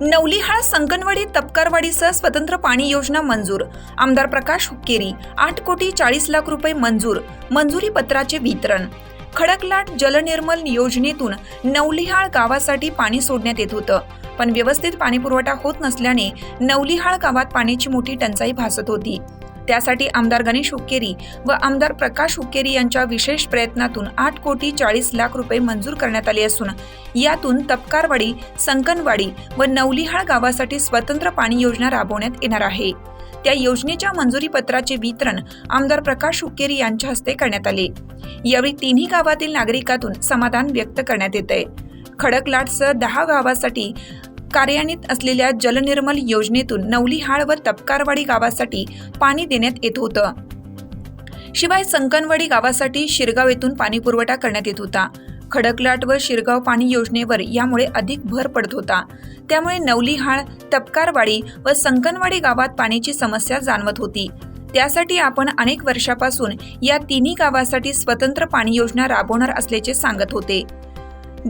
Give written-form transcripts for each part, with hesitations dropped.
नवलिहाळ संकनवाडी तपकारवाडीसह स्वतंत्र पाणी योजना मंजूर। आमदार प्रकाश हुक्केरी 8,40,00,000 रुपये मंजूर। मंजुरी पत्राचे वितरण। खडकलाट जलनिर्मल योजनेतून नवलिहाळ गावासाठी पाणी सोडण्यात येत होतं, पण व्यवस्थित पाणीपुरवठा होत नसल्याने नवलिहाळ गावात पाण्याची मोठी टंचाई भासत होती। त्यासाठी आमदार गणेश हुक्केरी व आमदार प्रकाश हुक्केरी यांच्या विशेष प्रयत्नातून 8,40,00,000 रुपये मंजूर करण्यात आले असून यातून तपकारवाडी, संकनवाडी व नवलिहाळ गावासाठी स्वतंत्र पाणी योजना राबवण्यात येणार आहे। त्या योजनेच्या मंजुरी पत्राचे वितरण आमदार प्रकाश हुक्केरी यांच्या हस्ते करण्यात आले। यावेळी तिन्ही गावातील नागरिकांतून समाधान व्यक्त करण्यात येते। खडकलाटसह 10 गावासाठी कार्यान्वित असलेल्या जलनिर्मल योजनेतून नवलिहाळ व तपकारवाडी गावासाठी पाणी देण्यात येत होतं। शिवाय संकनवाडी गावासाठी शिरगाव येथून पाणी पुरवठा करण्यात येत होता। खडकलाट व शिरगाव पाणी योजनेवर यामुळे अधिक भर पडत होता। त्यामुळे नवलिहाळ, तपकारवाडी व संकनवाडी गावात पाण्याची समस्या जाणवत होती। त्यासाठी आपण अनेक वर्षापासून या तिन्ही गावासाठी स्वतंत्र पाणी योजना राबवणार असल्याचे सांगत होते।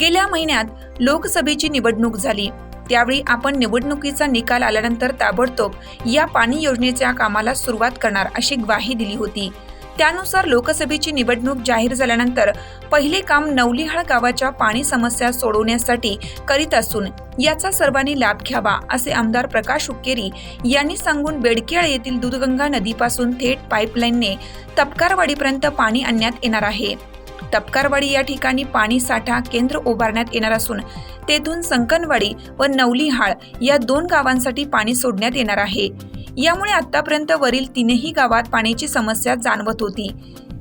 गेल्या महिन्यात लोकसभेची निवडणूक झाली, त्यावेळी आपण निवडणुकीचा निकाल आल्यानंतर ताबडतोब या पाणी योजनेच्या कामाला सुरुवात करणार अशी ग्वाही दिली होती। त्यानुसार लोकसभेची निवडणूक जाहीर झाल्यानंतर पहिले काम नवलिहाळ गावाच्या पाणी समस्या सोडवण्यासाठी करीत असून याचा सर्वांनी लाभ घ्यावा असे आमदार प्रकाश हुक्केरी यांनी सांगून बेडकेळ येथील दूधगंगा नदीपासून थेट पाईपलाईनने तपकारवाडीपर्यंत पाणी आणण्यात येणार आहे। तपकारवाडी या ठिकाणी पाणी साठा केंद्र उभारण्यात येणार असून तेथून संकनवाडी व नवलिहाळ या 2 गावांसाठी पाणी सोडण्यात येणार आहे। यामुळे आतापर्यंत वरील 3ही गावात पाण्याची समस्या जाणवत होती,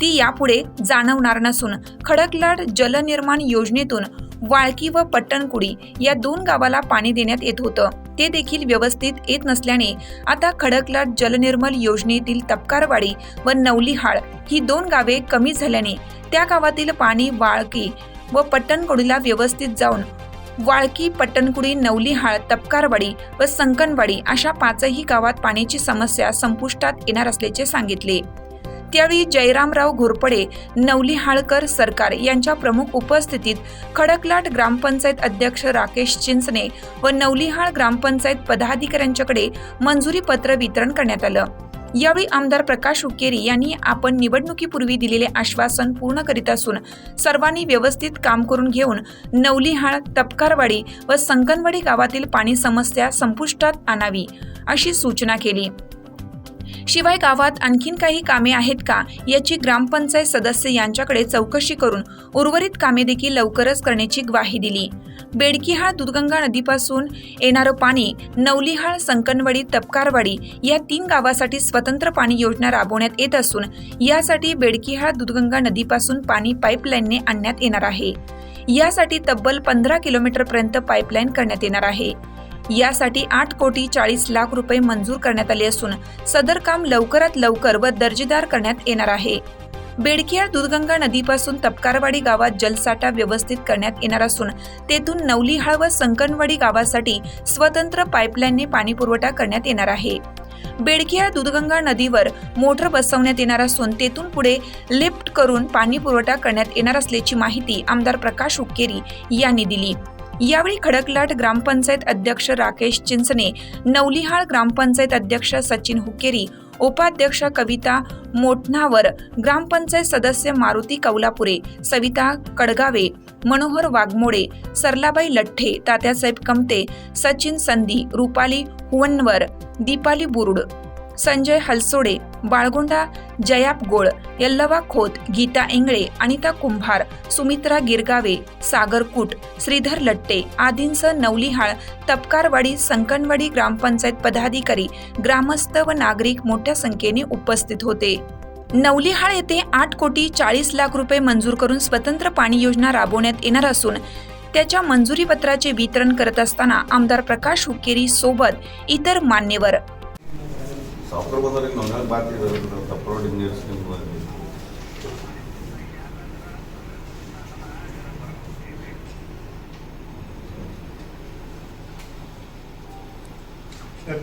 ती यापुढे जाणवणार नसून खडकलाट जलनिर्माण योजनेतून वाळकी व पट्टणकुडी या 2 गावाला पाणी देण्यात येत होतं, ते देखील व्यवस्थित येत नसल्याने आता खडकलाट जलनिर्मल योजनेतील तपकारवाडी व नवलिहाळ ही 2 गावे कमी झाल्याने त्या गावातील पाणी वाळकी व पट्टणकुडीला व्यवस्थित जाऊन वाळकी, पट्टणकुडी, नवलिहाळ, तपकारवाडी व संकनवाडी अशा 5ही गावात पाण्याची समस्या संपुष्टात येणार असल्याचे सांगितले। त्यावेळी जयरामराव घोरपडे, नवलिहाळकर सरकार यांच्या प्रमुख उपस्थितीत खडकलाट ग्रामपंचायत अध्यक्ष राकेश चिंचणे व नवलिहाळ ग्रामपंचायत पदाधिकाऱ्यांच्याकडे मंजुरी पत्र वितरण करण्यात आलं। यावेळी आमदार प्रकाश हुक्केरी यांनी आपण निवडणुकीपूर्वी दिलेले आश्वासन पूर्ण करीत असून सर्वांनी व्यवस्थित काम करून घेऊन नवलिहाळ, तपकारवाडी व संकनवाडी गावातील पाणी समस्या संपुष्टात आणावी अशी सूचना केली। शिवाय गावात आणखीन काही कामे आहेत का याची ग्रामपंचायत सदस्य यांच्याकडे चौकशी करून उर्वरित कामे देखील लवकरच करण्याची ग्वाही दिली। बेडकिहाळ दूधगंगा नदीपासून येणारं पाणी नवलिहाळ, संकनवाडी, तपकारवाडी या 3 गावासाठी स्वतंत्र पाणी योजना राबवण्यात येत असून यासाठी बेडकिहाळ दूधगंगा नदीपासून पाणी पाईपलाईनने आणण्यात येणार आहे। यासाठी तब्बल 15 किलोमीटरपर्यंत पाईपलाईन करण्यात येणार आहे। यासाठी 8,40,00,000 रुपये मंजूर करण्यात आले असून सदर काम लवकरात लवकर व दर्जेदार करण्यात येणार आहे। बेडकिहाळ दूधगंगा नदीपासून तपकारवाडी गावात जलसाठा व्यवस्थित करण्यात येणार असून तेथून नवलिहाळ व संकनवाडी गावासाठी स्वतंत्र पाईपलाईनने पाणी पुरवठा करण्यात येणार आहे। बेडकिहाळ दूधगंगा नदीवर मोटर बसवण्यात येणार असून तेथून पुढे लिफ्ट करून पाणी पुरवठा करण्यात येणार असल्याची माहिती आमदार प्रकाश हुक्केरी यांनी दिली। यावेळी खडकलाट ग्रामपंचायत अध्यक्ष राकेश चिंचणे, नवलिहाळ ग्रामपंचायत अध्यक्ष सचिन हुक्केरी, उपाध्यक्ष कविता मोठनावर, ग्रामपंचायत सदस्य मारुती कौलापुरे, सविता कडगावे, मनोहर वाघमोडे, सरलाबाई लठ्ठे, तात्यासाहेब कमते, सचिन संधी, रुपाली हुवनवर, दीपाली बुरुड, संजय हलसोडे, बाळगोंडा जयाप गोळ, यल्लवा खोत, गीता इंगळे, अनिता कुंभार, सुमित्रा गिरगावे, सागर कुट, श्रीधर लट्टे आदींसह नवलिहाळ, तपकारवाडी, संकनवाडी ग्रामपंचायत पदाधिकारी, ग्रामस्थ व नागरिक मोठ्या संख्येने उपस्थित होते। नवलिहाळ येथे 8,40,00,000 रुपये मंजूर करून स्वतंत्र पाणी योजना राबवण्यात येणार असून त्याच्या मंजुरी पत्राचे वितरण करत असताना आमदार प्रकाश हुक्केरी सोबत इतर मान्यवर सॉफ्टवेयर बदल नॉर्मल बात अपलोड इंजीनियर. 8,40,00,000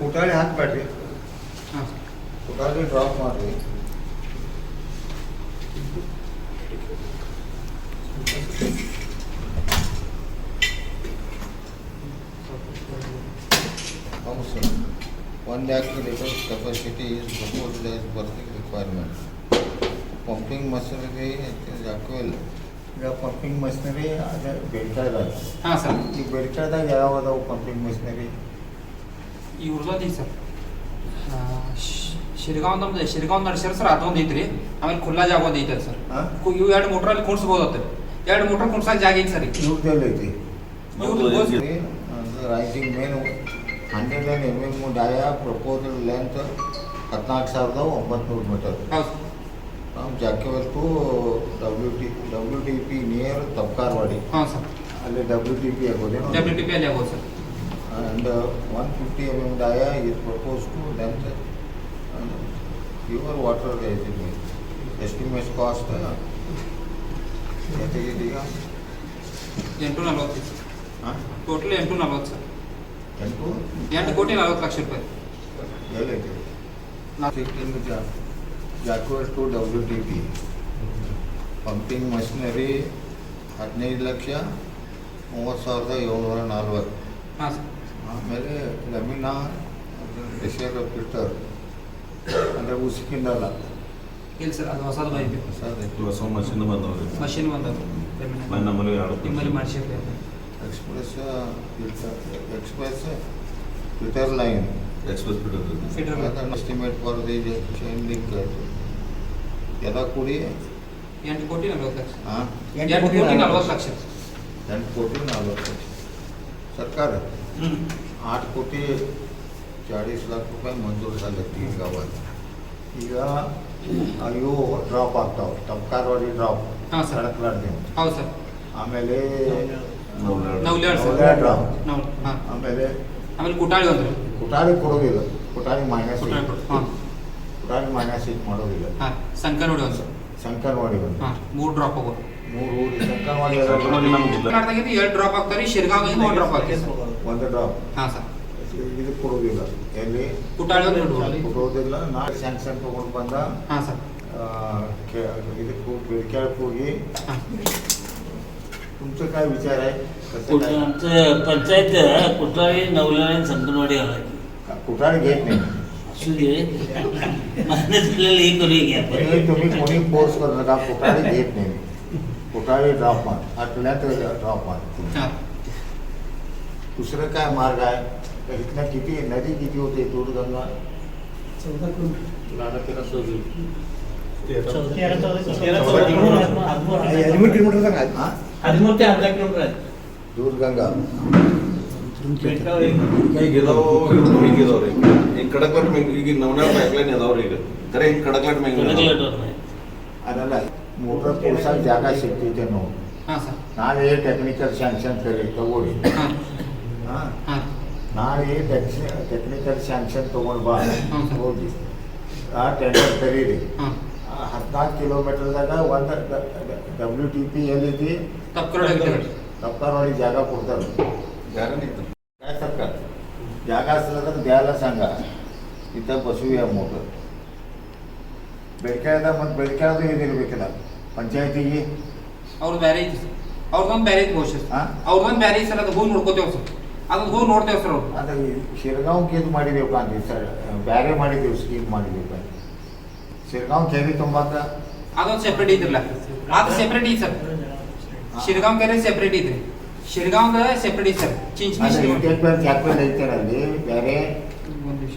ಕುಟಾಳಿ ಹಾಕಬೇಡ್ರಿ, ಹಾಂ ಕುಟಾಳಿ ಡ್ರಾಪ್ ಮಾಡಿರಿ. ಹೌದು sir, 1 lakh liters capacity is proposed as per the requirement. Pumping machinery is equal. ಈಗ ಪಂಪಿಂಗ್ ಮಷಿನರಿ ಅದೇ ಬೆಳ್ಕಾಯ್ದಾಗ, ಹಾಂ ಸರ್, ಈಗ ಬೆಳ್ಕಾಯ್ದಾಗ ಯಾವ ಅದಾವು ಪಂಪಿಂಗ್ ಮಷಿನರಿ? ಇವ್ರದ್ದು ಸರ್ ಶಿರ್ಗಾಂವ್ ನಮ್ದು ಶಿರ್ಗಾಂವ್ ನಡೆಸ್ಯಾರ ಸರ್, ಅದೊಂದು ಐತ್ರಿ. ಆಮೇಲೆ ಖುಲ್ಲಾ ಜಾಗ ಒಂದು ಐತೆ ಸರ್. ಹಾಂ, ಇವು 2 ಮೋಟ್ರಲ್ಲಿ ಕುಣಿಸ್ಬೋದು. 2 ಮೋಟ್ರ್ ಕುಣ್ಸಕ್ಕೆ ಜಾಗ ಐತಿ ಸರ್. ಇವ್ರದ್ದೆಲ್ಲ ಐತಿ ಇವ್ರದ್ದು rising main 100 mm dia proposal length 14,900 metre. ಹೌದು from jackwell to WTP near Tapkarwadi. ಹಾಂ ಸರ್, ಅಲ್ಲಿ WTP ಆಗೋದೇನು? WTP ಅಲ್ಲಿ ಆಗೋದು sir. And 150 mm dia is proposed to length and pure water raising. Estimate cost ಈಗ 840 ಹಾಂ, ಟೋಟಲ್ 840 ಸರ್. 8 ಕೋಟಿ 40 ಲಕ್ಷ ರೂಪಾಯಿ. ಎಲ್ಲೈತಿ? 15 ಜಾಕ್ವಲ್ ಟು WTP. Pumping machinery 15,30,740. ಹಾಂ ಸರ್, ಆಮೇಲೆ ಲಮಿನಾ ಪ್ರೆಷರ್ ಫಿಲ್ಟರ್ ಅಂದರೆ ಉಸುಕಿಂದಲ್ಲ, ಇಲ್ಲ ಸರ್, ಅದು ಹೊಸದು ಬಂದಿದೆ. ಹೊಸ ಮಷಿನ್ ಬಂದವ್ರಿ. ಮಷಿನ್ ಬಂದದ್ದು ನಮ್ಮಲ್ಲಿ ಎರಡು ನಿಮ್ಮಲ್ಲಿ ಮಾಡಿಸಿರ್ಬೇಕು. ಎಕ್ಸ್ಪ್ರೆಸ್ ಫಿಲ್ಟರ್ ಲೈನ್ ಎಕ್ಸ್ಪ್ರೆಸ್ ಬಿಡೋದು. Filter estimate for the chain link ಎಲ್ಲ ಕೂಡಿ 8 ಕೋಟಿ 40 ಲಕ್ಷ. ಹಾಂ, 8 ಕೋಟಿ 40 ಲಕ್ಷ. 8 ಕೋಟಿ 40 ಲಕ್ಷ. सरकार 8 कोटी 40 लाख रुपये मंजूर झाले 3 गावात. ಈಗ ಇವು ಡ್ರಾಪ್ ಆಗ್ತಾವೆ, ತಪ್ಕಾರ್ವಾಡಿ ಡ್ರಾಪ್, ಹಾಂ ಸರ್, ಕಡಕ್ಲಾಡ್ದೇವು. ಹೌದು ಸರ್. ಆಮೇಲೆ ನವಲ್ಯಾಡ್ ಸರ್, ಡ್ರಾಪ್, ಹಾಂ. ಆಮೇಲೆ ಕುಟಾಳಿ ಒಂದು ಕುಟಾಳಿ ಕೊಡೋದಿಲ್ಲ, ಕುಟಾಳಿ ಮೈನಸ್ ಹಾಂ, ಕುಟಾಳಿ ಮೈನಸ್ ಇದು ಮಾಡೋದಿಲ್ಲ. ಹಾಂ, ಸಂಕನವಾಡಿ ಒಂದು ಸರ್, ಸಂಕನವಾಡಿ ಒಂದು ಹಾಂ, 3 ಡ್ರಾಪ್ ಹೋಗೋದು. 3 ಊರು ಸಂಕನವಾಡಿ ಕರ್ನಾಟಕದಲ್ಲಿ 2 ಡ್ರಾಪ್ ಆಗ್ತಾರೆ, ಶಿರ್ಗಾಂವಿಂದ 1 ಡ್ರಾಪ್ ಆಗ್ತದೆ. ಒಂದು ಡ್ರಾಪ್. ಹಾಂ ಸರ್, ಇದು ಕೊಡೋದಿಲ್ಲ, ಎಲ್ಲಿ ಕುಟಾಳಿ ಒಂದು ಬಿಡ್ಬೋದು. ಕೊಡೋದಿಲ್ಲ. ನಾಳೆ ಸ್ಯಾಂಕ್ಷನ್ ತೊಗೊಂಡು ಬಂದ ಹಾಂ ಸರ್, ಇದಕ್ಕೆ बेडक्याळक ಹೋಗಿ हां. तुमचं काय विचार आहे? कसं काय? आमचं पंचायत कुटाळी नवलाने संकनवाडी घालायची कुठाळी घेत नाही. असू दे मान्य झालेलं हे करूया घ्या तुम्ही कोणी फोर्स करू नका, कुठाळी घेत नाही. कुठाळी ड्रॉप मार, आठवड्यात ड्रॉप मार. हां. दुसरं काय मार्ग आहे? इथनं किती नदी किती होते? दूधगंगा 14 किलोमीटर. हां, 13 ते 14 किलोमीटर आहे. दूधगंगा काही गेलो गेलोರಿ ಈಗ ಕಡಕ್ಲಾಟ್ ಈಗ ನವನಾಳ ಪೈಪ್ಲೈನ್ ಅದಾವ್ರಿ. ಈಗ ಖರೆ ಹಿಂಗೆ ಕಡಕ್ಲಾಟ್ ಅದಲ್ಲ मोटर पोसाक जागा ಸಿಗ್ತೈತೆ ते ನೋಡಿ. ಹಾಂ ಸರ್, ನಾಳೆ ಟೆಕ್ನಿಕಲ್ ಸ್ಯಾಂಕ್ಷನ್ ತಗೊಳ್ಳಿ. ಹಾಂ ಹಾಂ, ಹಾಂ ನಾಳೆ ಟೆಕ್ನಿಕಲ್ ಸ್ಯಾಂಕ್ಷನ್ ತೊಗೊಂಡು ಬಾ, ಹ್ಞೂ ಸರ್. ಹೋಗಿ ಆ ಟೆಂಡರ್ ಕರೀರಿ. ಹಾಂ. 14 ಕಿಲೋಮೀಟರ್ದಾಗ ಒಂದು WTP ಎಲ್ಲೈತಿ? तपकारवाडी जागा ಕೊಡ್ತಾರೆ. जागा नाही काय सरकार जागा असलं तर द्यायला सांगा, तिथं बसूया मोटर. बेडक्याळದ ಮತ್ತು ಬೆಳಕ್ಯಾಳದು ಇದಿರ್ಬೇಕಲ್ಲ ಪಂಚಾಯತಿಗೆ. ಅವ್ರು ಬೇರೆ ಐತಿ ಸರ್, ಅವ್ರದ್ದೊಂದು ಬೇರೆ ಐತಿ ಬಹುಶಃ. ಹಾಂ, ಅವ್ರದ್ದೊಂದು ಬೇರೆ ಐತಿ ಸರ್, ಅದು ಹೋಗಿ ನೋಡ್ಕೋತೇವೆ ಸರ್, ಅದನ್ನು ಹೋಗಿ ನೋಡ್ತೇವೆ ಸರ್. ಅವ್ರು ಅದು ಶಿರಗಾಂವ್ಗೆ ಇದು ಮಾಡಿದೆವು ಅಂತೀವಿ ಸರ್, ಬೇರೆ ಮಾಡಿದೆವು ಸ್ಕೀಮ್ ಮಾಡಿದೆವು. ಶಿರಗಾಂವ್ ಕೇರಿ ತುಂಬಾಕ ಅದೊಂದು ಸೆಪ್ರೇಟ್ ಐತಿರಲ್ಲ, ಅದು ಸೆಪ್ರೇಟ್ ಐತಿ ಸರ್. ಶಿರ್ಗಾಂವ್ ಕೆರೆ ಸೆಪ್ರೇಟ್ ಐತ್ರಿ, ಶಿರ್ಗಾಂವ್ದ ಸೆಪ್ರೇಟ್ ಐತಿ ಸರ್. ಚಿಂಚಣಿ ಜಾಕ್ವೆಲ್ ಐತರಲ್ಲಿ ಬೇರೆ ಒಂದು ನಿಮಿಷ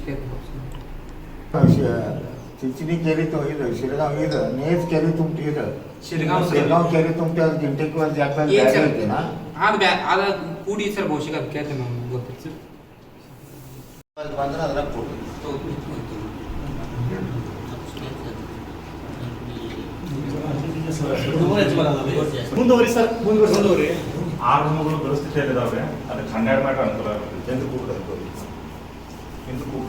चिंचणी केली तो ಇದು ಶಿರಗಾಂವ್ ಇದು ನೇಜ್ केली तुमटी ಇದು ಶಿರ್ಗಾಂವ್ केली तुमटी ಅದು ಗಿಂಟೆಕ್ವಲ್ ಜಾಕ್ವೆಲ್ ಬೇರೆ ಐತೆನಾ? ಅದು ಕೂಡಿ ಸರ್ ಬಹುಶಃ ಅದು ಕೇಳ್ತೇನೆ ನಮ್ಗೆ ಗೊತ್ತಿತ್ತು ಸರ್. ಅಲ್ಲಿ ಬಂದ್ರೆ ಅದ್ರಾಗ ಕೊಡಿ. ಮುಂದುವರಿ ಸರ್, ಮುಂದುವರಿ. 6 ರೂಮುಗಳು ದುರಸ್ತಿಯಲ್ಲಿದ್ದಾವೆ, ಅದಕ್ಕೆ 12 ಮೀಟರ್ ಅನುಕೂಲ ಆಗುತ್ತೆ. ಚಂದ್ರಕೂಟದ ಚಂದ್ರಕೂಟ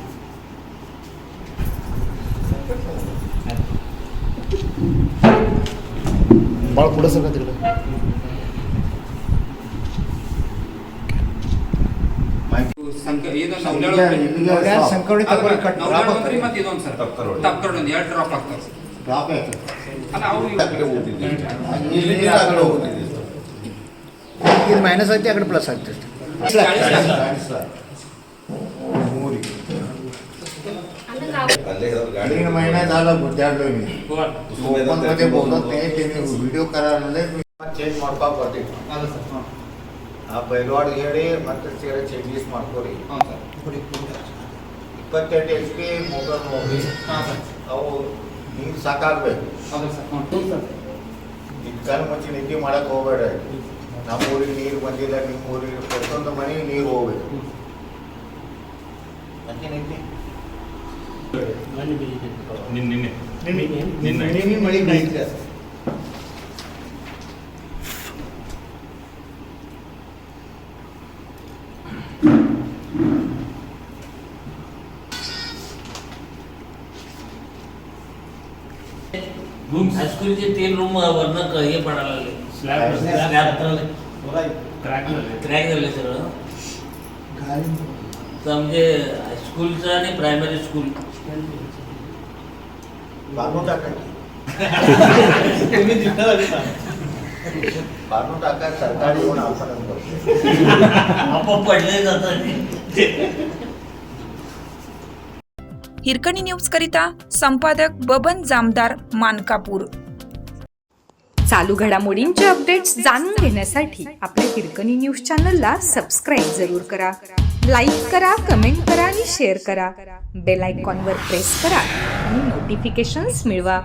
ಭಾಳ ಕೊಡಸಕತ್ತಿರಲ್ಲ. ಇದೊಂದು ನವಲ್ಯಾಳ ಸಂಕವಡಿ ತಗೊಳ್ಳಿ ಕಟ್ ನವಲ್ಯಾಳ ಒಂದ್ರಿ ಮತ್ತೆ ಇದೊಂದು ಸರ್ ತಪ್ಕರ್ವಾಡಿ. ತಪ್ಕರ್ವಾಡಿ ಒಂದು 2 ಡ್ರಾಪ್ ಆಗ್ತಾವೆ ಸರ್. ಡ್ರಾಪ್ ಆಯ್ತು ಅಲ್ಲ ಅವ್ರು ಆ ಕಡೆ ಹೋಗ್ತಿದ್ವಿ ಇಲ್ಲಿ ಇಲ್ಲಿ ಆ ಕಡೆ ಹೋಗ್ತಿದ್ವಿ ಸರ್. ಇದು ಮೈನಸ್ ಐತಿ ಆ ಕಡೆ ಪ್ಲಸ್ ಆಗ್ತೈತಿ 40 लाख ಮೂರಿಗೆ अल्ले गाडी 3 महिना झाला बुद्ध्याडलो मी मैदान मध्ये बोलत नाही त्यांनी व्हिडिओ करायला चेंज ಮಾಡ್ಕೊಕ್ ಬರ್ತೀವಿ ಅಲ್ಲ ಸರ್ ಹಾಂ ಆ ಬೈಲವಾಡ್ ಹೇಳಿ ಮತ್ತೆ ಸೇರ ಚೇಂಜಸ್ ಮಾಡ್ಕೊರಿ ಹಾಂ ಸರ್ 28 HP ಮೋಟರ್ ಹೋಗಿ ಹಾಂ ಸರ್ ಅವು ನೀರು ಸಾಕಾಗ್ಬೇಕು ಹೌದು ಸರ್ ಹಾಂ ಸರ್ ಇದಕ್ಕಾಲ ಮುಂಚೆ ನಿದ್ದೆ ಮಾಡಕ್ ಹೋಗ್ಬೇಡ ನಮ್ಮ ಊರಿಗೆ ನೀರು ಬಂದಿಲ್ಲ ನಿಮ್ಮ ಊರಿಗೆ ಪ್ರತಿಯೊಂದು ಮನೆಗೆ ನೀರು ಹೋಗ್ಬೇಕು ಮತ್ತೇನೈತಿ ನಿನ್ನೆ ಮಳೆ ಬೆಳೀತಿದೆ हायस्कूलचे 3 रूम वरनं हे पडायला लागले स्लॅब क्रॅक झाले सगळं तर म्हणजे हायस्कूलचं आणि प्रायमरी स्कूल बांधून टाकायची बांधून टाका सरकारी येऊन आपण आपोआप पडले जातात. हिरकणी न्यूज करिता संपादक बबन जामदार मानकापूर. चालू घडामोडींचे अपडेट्स जाणून घेण्यासाठी आपल्या हिरकणी न्यूज चॅनलला सबस्क्राईब जरूर करा. लाईक करा, कमेंट करा आणि शेअर करा. बेल आयकॉनवर प्रेस करा आणि नोटिफिकेशन्स मिळवा.